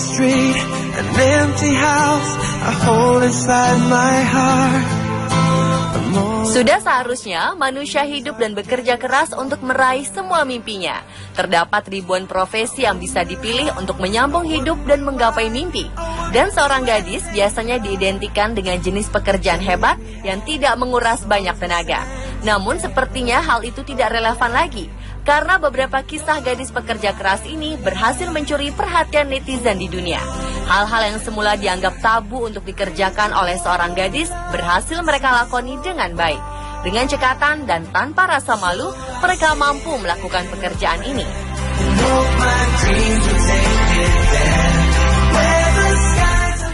street, an empty house I hold inside my heart. Sudah seharusnya manusia hidup dan bekerja keras untuk meraih semua mimpinya. Terdapat ribuan profesi yang bisa dipilih untuk menyambung hidup dan menggapai mimpi. Dan seorang gadis biasanya diidentikan dengan jenis pekerjaan hebat yang tidak menguras banyak tenaga. Namun sepertinya hal itu tidak relevan lagi. Karena beberapa kisah gadis pekerja keras ini berhasil mencuri perhatian netizen di dunia. Hal-hal yang semula dianggap tabu untuk dikerjakan oleh seorang gadis berhasil mereka lakoni dengan baik. Dengan cekatan dan tanpa rasa malu, mereka mampu melakukan pekerjaan ini.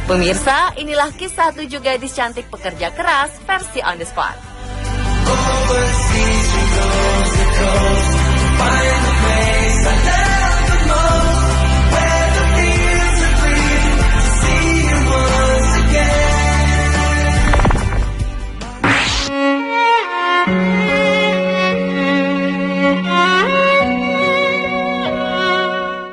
Pemirsa, inilah kisah 7 gadis cantik pekerja keras versi On The Spot.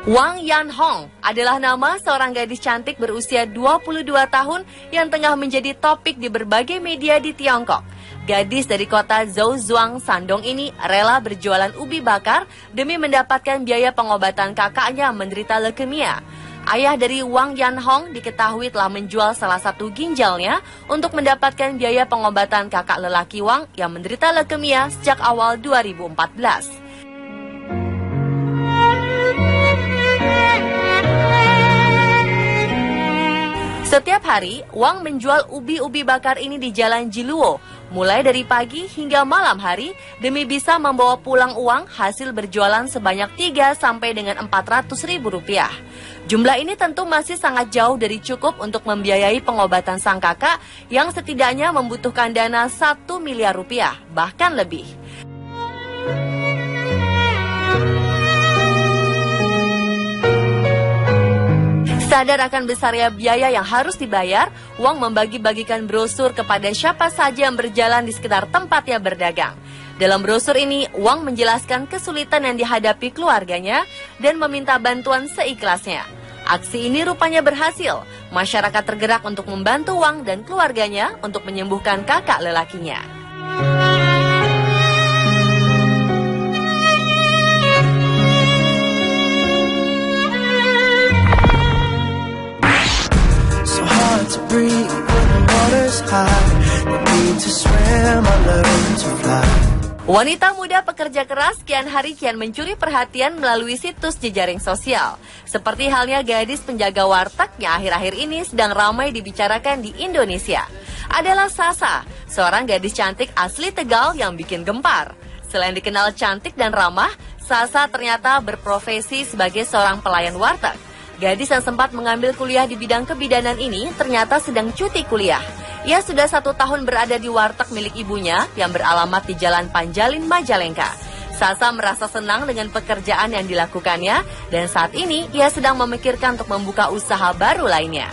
Wang Yanhong adalah nama seorang gadis cantik berusia 22 tahun yang tengah menjadi topik di berbagai media di Tiongkok. Gadis dari kota Zhouzhuang, Shandong ini rela berjualan ubi bakar demi mendapatkan biaya pengobatan kakaknya menderita leukemia. Ayah dari Wang Yanhong diketahui telah menjual salah satu ginjalnya untuk mendapatkan biaya pengobatan kakak lelaki Wang yang menderita leukemia sejak awal 2014. Setiap hari, Wang menjual ubi-ubi bakar ini di Jalan Jiluo, mulai dari pagi hingga malam hari, demi bisa membawa pulang uang hasil berjualan sebanyak 3 sampai dengan 400 ribu rupiah. Jumlah ini tentu masih sangat jauh dari cukup untuk membiayai pengobatan sang kakak yang setidaknya membutuhkan dana 1 miliar rupiah, bahkan lebih. Sadar akan besarnya biaya yang harus dibayar, Wang membagi-bagikan brosur kepada siapa saja yang berjalan di sekitar tempatnya berdagang. Dalam brosur ini, Wang menjelaskan kesulitan yang dihadapi keluarganya dan meminta bantuan seikhlasnya. Aksi ini rupanya berhasil. Masyarakat tergerak untuk membantu Wang dan keluarganya untuk menyembuhkan kakak lelakinya. Wanita muda pekerja keras kian hari kian mencuri perhatian melalui situs jejaring sosial. Seperti halnya gadis penjaga warteg yang akhir-akhir ini sedang ramai dibicarakan di Indonesia. Adalah Sasa, seorang gadis cantik asli Tegal yang bikin gempar. Selain dikenal cantik dan ramah, Sasa ternyata berprofesi sebagai seorang pelayan warteg. Gadis yang sempat mengambil kuliah di bidang kebidanan ini ternyata sedang cuti kuliah. Ia sudah 1 tahun berada di warteg milik ibunya yang beralamat di Jalan Panjalin, Majalengka. Sasa merasa senang dengan pekerjaan yang dilakukannya dan saat ini ia sedang memikirkan untuk membuka usaha baru lainnya.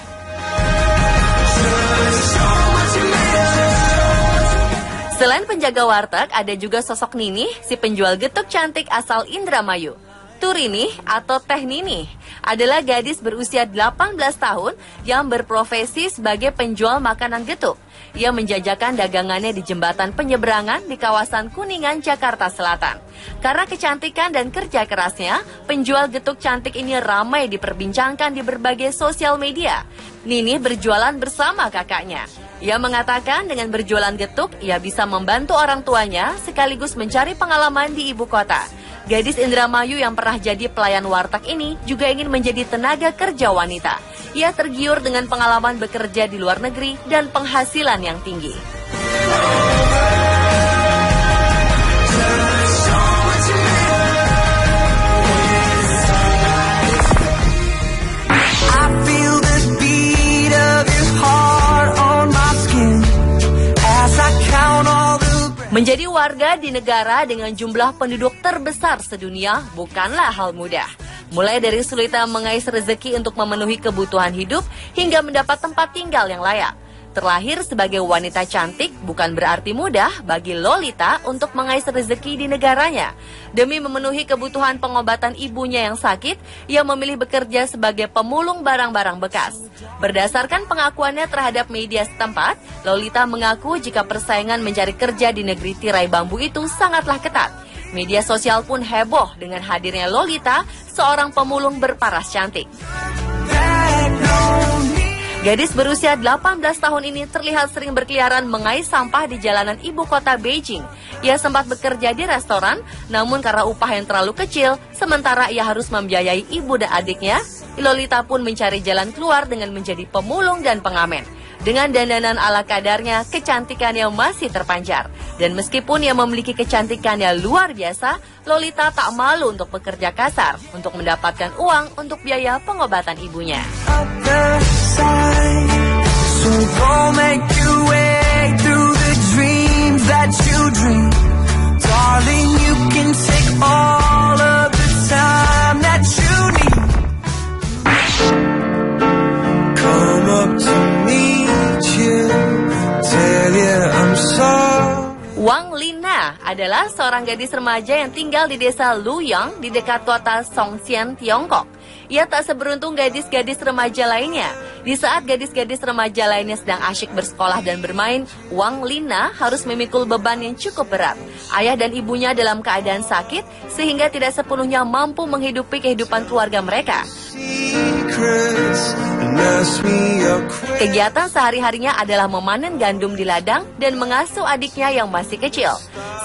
Selain penjaga warteg, ada juga sosok Ninih, si penjual getuk cantik asal Indramayu. Turini atau Teh Ninih adalah gadis berusia 18 tahun yang berprofesi sebagai penjual makanan getuk. Ia menjajakan dagangannya di jembatan penyeberangan di kawasan Kuningan, Jakarta Selatan. Karena kecantikan dan kerja kerasnya, penjual getuk cantik ini ramai diperbincangkan di berbagai sosial media. Ninih berjualan bersama kakaknya. Ia mengatakan dengan berjualan getuk, ia bisa membantu orang tuanya sekaligus mencari pengalaman di ibu kota. Gadis Indramayu yang pernah jadi pelayan warteg ini juga ingin menjadi tenaga kerja wanita. Ia tergiur dengan pengalaman bekerja di luar negeri dan penghasilan yang tinggi. Menjadi warga di negara dengan jumlah penduduk terbesar sedunia bukanlah hal mudah. Mulai dari sulitnya mengais rezeki untuk memenuhi kebutuhan hidup hingga mendapat tempat tinggal yang layak. Terlahir sebagai wanita cantik bukan berarti mudah bagi Lolita untuk mengais rezeki di negaranya. Demi memenuhi kebutuhan pengobatan ibunya yang sakit, ia memilih bekerja sebagai pemulung barang-barang bekas. Berdasarkan pengakuannya terhadap media setempat, Lolita mengaku jika persaingan mencari kerja di negeri tirai bambu itu sangatlah ketat. Media sosial pun heboh dengan hadirnya Lolita, seorang pemulung berparas cantik. Gadis berusia 18 tahun ini terlihat sering berkeliaran mengais sampah di jalanan ibu kota Beijing. Ia sempat bekerja di restoran, namun karena upah yang terlalu kecil, sementara ia harus membiayai ibu dan adiknya, Lolita pun mencari jalan keluar dengan menjadi pemulung dan pengamen. Dengan dandanan ala kadarnya, kecantikannya masih terpancar. Dan meskipun ia memiliki kecantikannya luar biasa, Lolita tak malu untuk bekerja kasar untuk mendapatkan uang untuk biaya pengobatan ibunya. So go make your way through the dreams that you dream. Darling, you can take all of the time that you need. Come up to meet you, tell you I'm sorry. Wang Lina adalah seorang gadis remaja yang tinggal di desa Luyang di dekat kota Songxian, Tiongkok. Ia tak seberuntung gadis-gadis remaja lainnya. Di saat gadis-gadis remaja lainnya sedang asyik bersekolah dan bermain, Wang Lina harus memikul beban yang cukup berat. Ayah dan ibunya dalam keadaan sakit, sehingga tidak sepenuhnya mampu menghidupi kehidupan keluarga mereka. Kegiatan sehari-harinya adalah memanen gandum di ladang dan mengasuh adiknya yang masih kecil.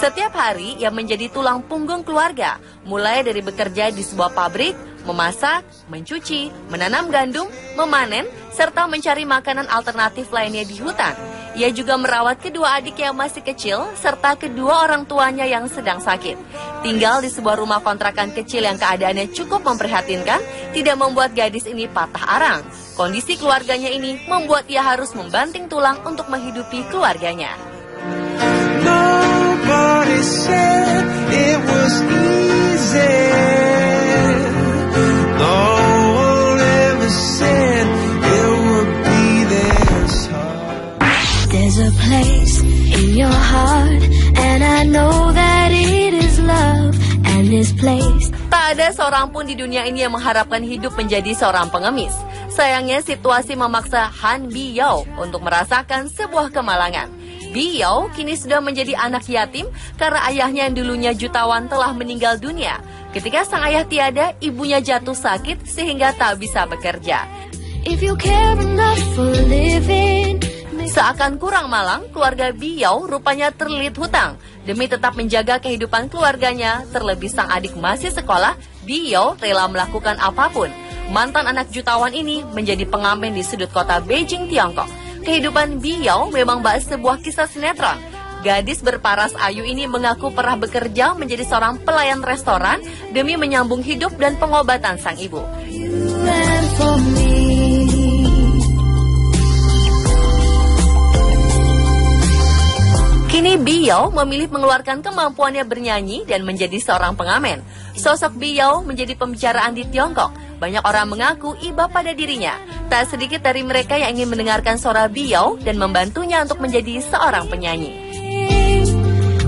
Setiap hari ia menjadi tulang punggung keluarga, mulai dari bekerja di sebuah pabrik, memasak, mencuci, menanam gandum, memanen, serta mencari makanan alternatif lainnya di hutan. Ia juga merawat kedua adik yang masih kecil, serta kedua orang tuanya yang sedang sakit. Tinggal di sebuah rumah kontrakan kecil yang keadaannya cukup memprihatinkan, tidak membuat gadis ini patah arang. Kondisi keluarganya ini membuat ia harus membanting tulang untuk menghidupi keluarganya. Nobody said it was easy. No one ever said it would be this hard. There's a place in your heart, and I know that it is love, and this place. Tak ada seorang pun di dunia ini yang mengharapkan hidup menjadi seorang pengemis. Sayangnya situasi memaksa Han Biyao untuk merasakan sebuah kemalangan. Biyao kini sudah menjadi anak yatim karena ayahnya yang dulunya jutawan telah meninggal dunia. Ketika sang ayah tiada, ibunya jatuh sakit sehingga tak bisa bekerja. If you care enough for living. Seakan kurang malang, keluarga Biyao rupanya terlilit hutang. Demi tetap menjaga kehidupan keluarganya, terlebih sang adik masih sekolah, Biyao rela melakukan apapun. Mantan anak jutawan ini menjadi pengamen di sudut kota Beijing, Tiongkok. Kehidupan Biyao memang bak sebuah kisah sinetron. Gadis berparas ayu ini mengaku pernah bekerja menjadi seorang pelayan restoran demi menyambung hidup dan pengobatan sang ibu. Kini Biyao memilih mengeluarkan kemampuannya bernyanyi dan menjadi seorang pengamen. Sosok Biyao menjadi pembicaraan di Tiongkok. Banyak orang mengaku iba pada dirinya. Tak sedikit dari mereka yang ingin mendengarkan suara Biyao dan membantunya untuk menjadi seorang penyanyi.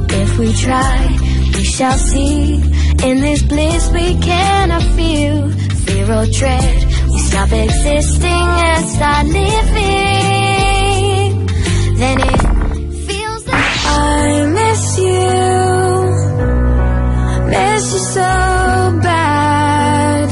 If we try, we shall see. In this bliss we cannot feel. Fear or dread, we stop existing and start living. Then it feels like I miss you so bad.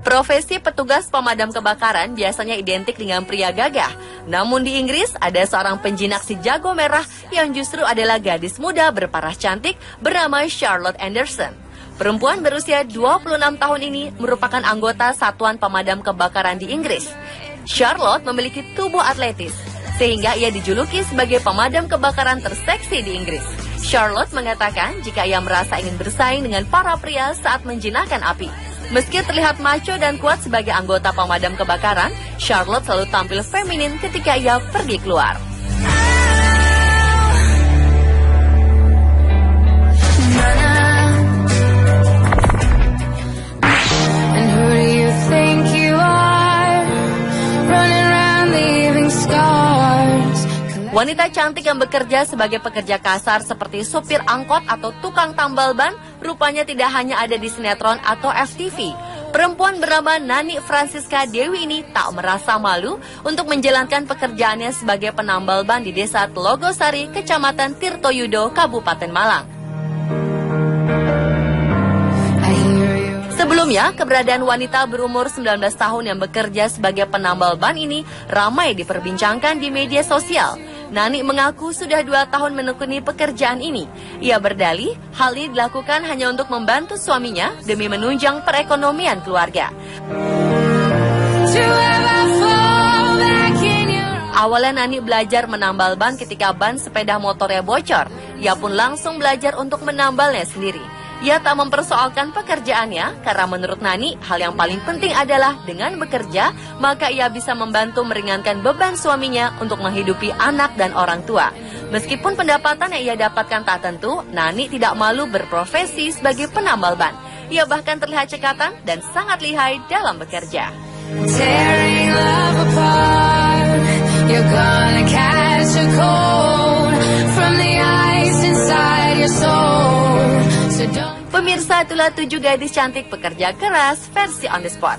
Profesi petugas pemadam kebakaran biasanya identik dengan pria gagah. Namun di Inggris ada seorang penjinak si jago merah yang justru adalah gadis muda berparas cantik bernama Charlotte Anderson. Perempuan berusia 26 tahun ini merupakan anggota Satuan Pemadam Kebakaran di Inggris. Charlotte memiliki tubuh atletis, sehingga ia dijuluki sebagai pemadam kebakaran terseksi di Inggris. Charlotte mengatakan jika ia merasa ingin bersaing dengan para pria saat menjinakkan api. Meski terlihat macho dan kuat sebagai anggota pemadam kebakaran, Charlotte selalu tampil feminin ketika ia pergi keluar. And who do you think you are? Running around leaving scars. Wanita cantik yang bekerja sebagai pekerja kasar seperti supir angkot atau tukang tambal ban rupanya tidak hanya ada di sinetron atau FTV. Perempuan bernama Nani Francisca Dewi ini tak merasa malu untuk menjalankan pekerjaannya sebagai penambal ban di Desa Telogosari, Kecamatan Tirtoyudo, Kabupaten Malang. Sebelumnya, keberadaan wanita berumur 19 tahun yang bekerja sebagai penambal ban ini ramai diperbincangkan di media sosial. Nani mengaku sudah 2 tahun menekuni pekerjaan ini. Ia berdalih, hal ini dilakukan hanya untuk membantu suaminya demi menunjang perekonomian keluarga. Awalnya Nani belajar menambal ban ketika ban sepeda motornya bocor. Ia pun langsung belajar untuk menambalnya sendiri. Ia tak mempersoalkan pekerjaannya karena menurut Nani, hal yang paling penting adalah dengan bekerja, maka ia bisa membantu meringankan beban suaminya untuk menghidupi anak dan orang tua. Meskipun pendapatan yang ia dapatkan tak tentu, Nani tidak malu berprofesi sebagai penambal ban. Ia bahkan terlihat cekatan dan sangat lihai dalam bekerja. Tearing love apart, you're gonna catch a cold from the ice inside your soul. Pemirsa, itulah 7 gadis cantik pekerja keras versi On The Spot.